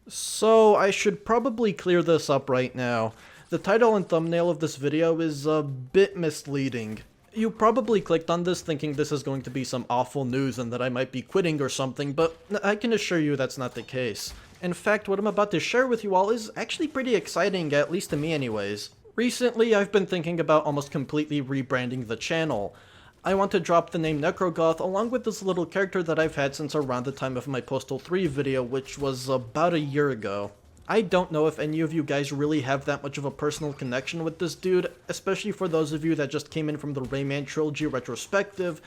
So I should probably clear this up right now. The title and thumbnail of this video is a bit misleading. You probably clicked on this thinking this is going to be some awful news and that I might be quitting or something, but I can assure you that's not the case. In fact, what I'm about to share with you all is actually pretty exciting, at least to me anyways. Recently, I've been thinking about almost completely rebranding the channel. I want to drop the name Necrogoth along with this little character that I've had since around the time of my Postal 3 video, which was about a year ago. I don't know if any of you guys really have that much of a personal connection with this dude, especially for those of you that just came in from the Rayman Trilogy retrospective,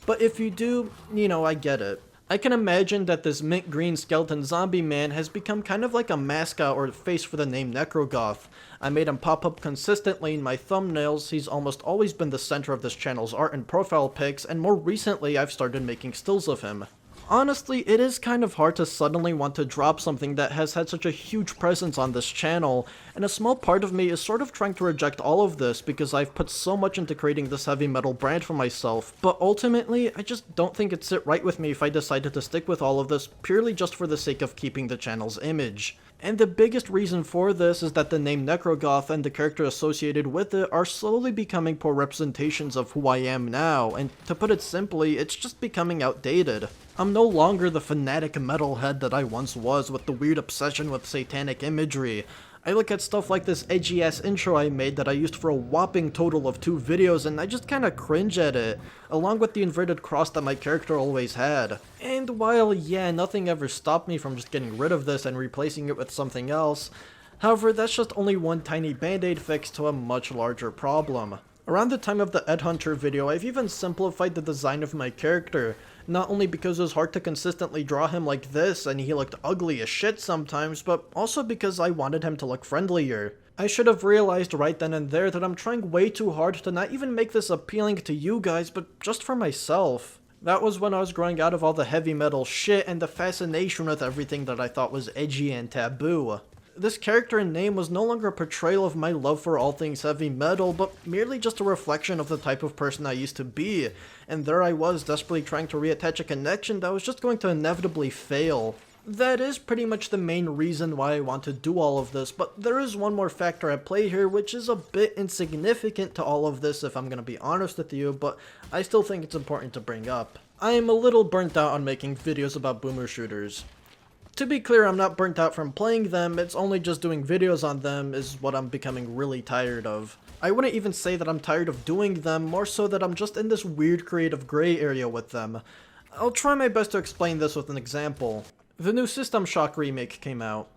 but if you do, I get it. I can imagine that this mint green skeleton zombie man has become kind of like a mascot or face for the name Necrogoth. I made him pop up consistently in my thumbnails, he's almost always been the center of this channel's art and profile pics, and more recently I've started making stills of him. Honestly, it is kind of hard to suddenly want to drop something that has had such a huge presence on this channel, and a small part of me is sort of trying to reject all of this because I've put so much into creating this heavy metal brand for myself, but ultimately, I just don't think it'd sit right with me if I decided to stick with all of this purely just for the sake of keeping the channel's image. And the biggest reason for this is that the name Necrogoth and the character associated with it are slowly becoming poor representations of who I am now, and to put it simply, it's just becoming outdated. I'm no longer the fanatic metalhead that I once was with the weird obsession with satanic imagery. I look at stuff like this edgy ass intro I made that I used for a whopping total of 2 videos and I just kinda cringe at it, along with the inverted cross that my character always had. And while yeah, nothing ever stopped me from just getting rid of this and replacing it with something else, however that's just only one tiny band-aid fix to a much larger problem. Around the time of the Ed Hunter video, I've even simplified the design of my character, not only because it was hard to consistently draw him like this and he looked ugly as shit sometimes, but also because I wanted him to look friendlier. I should have realized right then and there that I'm trying way too hard to not even make this appealing to you guys, but just for myself. That was when I was growing out of all the heavy metal shit and the fascination with everything that I thought was edgy and taboo. This character and name was no longer a portrayal of my love for all things heavy metal, but merely just a reflection of the type of person I used to be, and there I was desperately trying to reattach a connection that was just going to inevitably fail. That is pretty much the main reason why I want to do all of this, but there is one more factor at play here which is a bit insignificant to all of this if I'm gonna be honest with you, but I still think it's important to bring up. I am a little burnt out on making videos about boomer shooters. To be clear, I'm not burnt out from playing them, it's only just doing videos on them is what I'm becoming really tired of. I wouldn't even say that I'm tired of doing them, more so that I'm just in this weird creative gray area with them. I'll try my best to explain this with an example. The new System Shock remake came out.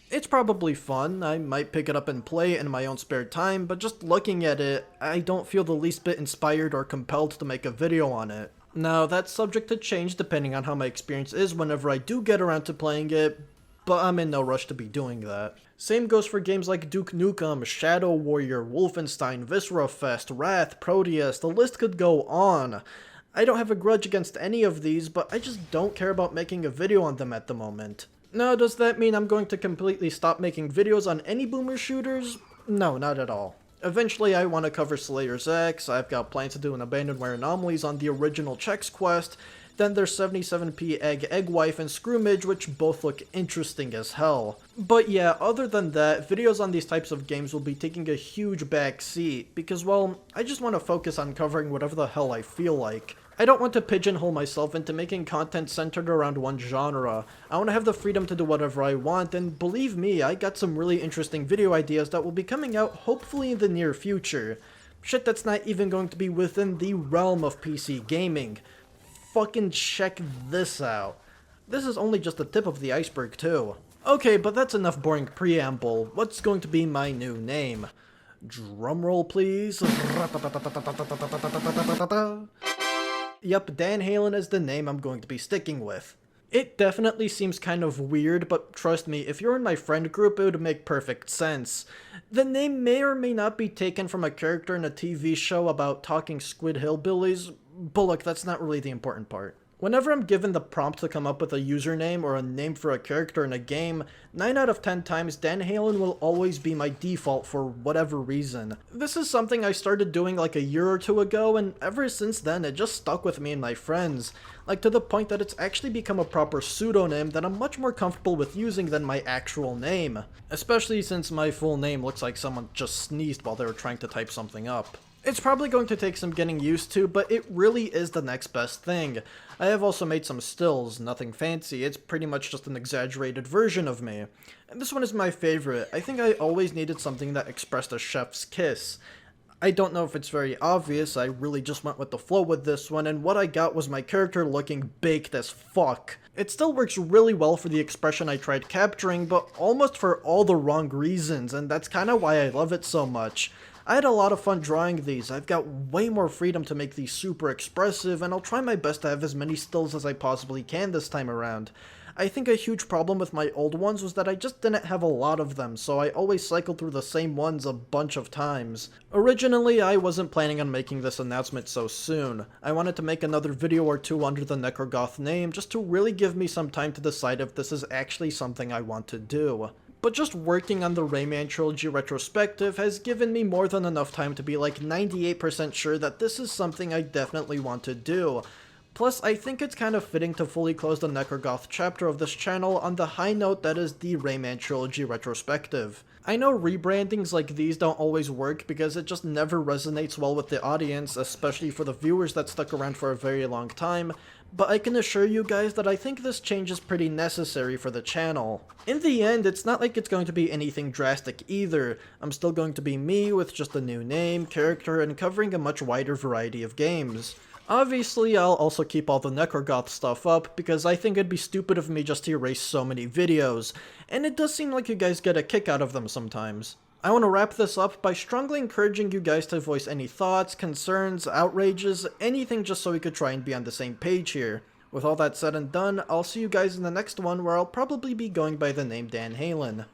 It's probably fun, I might pick it up and play it in my own spare time, but just looking at it, I don't feel the least bit inspired or compelled to make a video on it. Now, that's subject to change depending on how my experience is whenever I do get around to playing it, but I'm in no rush to be doing that. Same goes for games like Duke Nukem, Shadow Warrior, Wolfenstein, Viscera Fest, Wrath, Proteus, the list could go on. I don't have a grudge against any of these, but I just don't care about making a video on them at the moment. Now, does that mean I'm going to completely stop making videos on any boomer shooters? No, not at all. Eventually, I want to cover Slayer's X, I've got plans to do an Abandonware Anomalies on the original Chex Quest, then there's 77p Egg Wife and Screwmage, which both look interesting as hell. But yeah, other than that, videos on these types of games will be taking a huge back seat, because well, I just want to focus on covering whatever the hell I feel like. I don't want to pigeonhole myself into making content centered around one genre. I want to have the freedom to do whatever I want, and believe me, I got some really interesting video ideas that will be coming out hopefully in the near future. Shit that's not even going to be within the realm of PC gaming. Fucking check this out. This is only just the tip of the iceberg too. Okay, but that's enough boring preamble. What's going to be my new name? Drumroll please. Yep, Dan Halen is the name I'm going to be sticking with. It definitely seems kind of weird, but trust me, if you're in my friend group, it would make perfect sense. The name may or may not be taken from a character in a TV show about talking squid hillbillies, but look, that's not really the important part. Whenever I'm given the prompt to come up with a username or a name for a character in a game, 9 out of 10 times Dan Halen will always be my default for whatever reason. This is something I started doing like a year or two ago, and ever since then it just stuck with me and my friends. Like to the point that it's actually become a proper pseudonym that I'm much more comfortable with using than my actual name. Especially since my full name looks like someone just sneezed while they were trying to type something up. It's probably going to take some getting used to, but it really is the next best thing. I have also made some stills, nothing fancy, it's pretty much just an exaggerated version of me. And this one is my favorite. I think I always needed something that expressed a chef's kiss. I don't know if it's very obvious, I really just went with the flow with this one, and what I got was my character looking baked as fuck. It still works really well for the expression I tried capturing, but almost for all the wrong reasons, and that's kinda why I love it so much. I had a lot of fun drawing these. I've got way more freedom to make these super expressive, and I'll try my best to have as many stills as I possibly can this time around. I think a huge problem with my old ones was that I just didn't have a lot of them, so I always cycled through the same ones a bunch of times. Originally, I wasn't planning on making this announcement so soon. I wanted to make another video or two under the Necrogoth name just to really give me some time to decide if this is actually something I want to do. But just working on the Rayman Trilogy retrospective has given me more than enough time to be like 98% sure that this is something I definitely want to do. Plus, I think it's kind of fitting to fully close the Necrogoth chapter of this channel on the high note that is the Rayman Trilogy retrospective. I know rebrandings like these don't always work because it just never resonates well with the audience, especially for the viewers that stuck around for a very long time, but I can assure you guys that I think this change is pretty necessary for the channel. In the end, it's not like it's going to be anything drastic either. I'm still going to be me with just a new name, character, and covering a much wider variety of games. Obviously, I'll also keep all the Necrogoth stuff up, because I think it'd be stupid of me just to erase so many videos, and it does seem like you guys get a kick out of them sometimes. I want to wrap this up by strongly encouraging you guys to voice any thoughts, concerns, outrages, anything just so we could try and be on the same page here. With all that said and done, I'll see you guys in the next one where I'll probably be going by the name Dan Halen.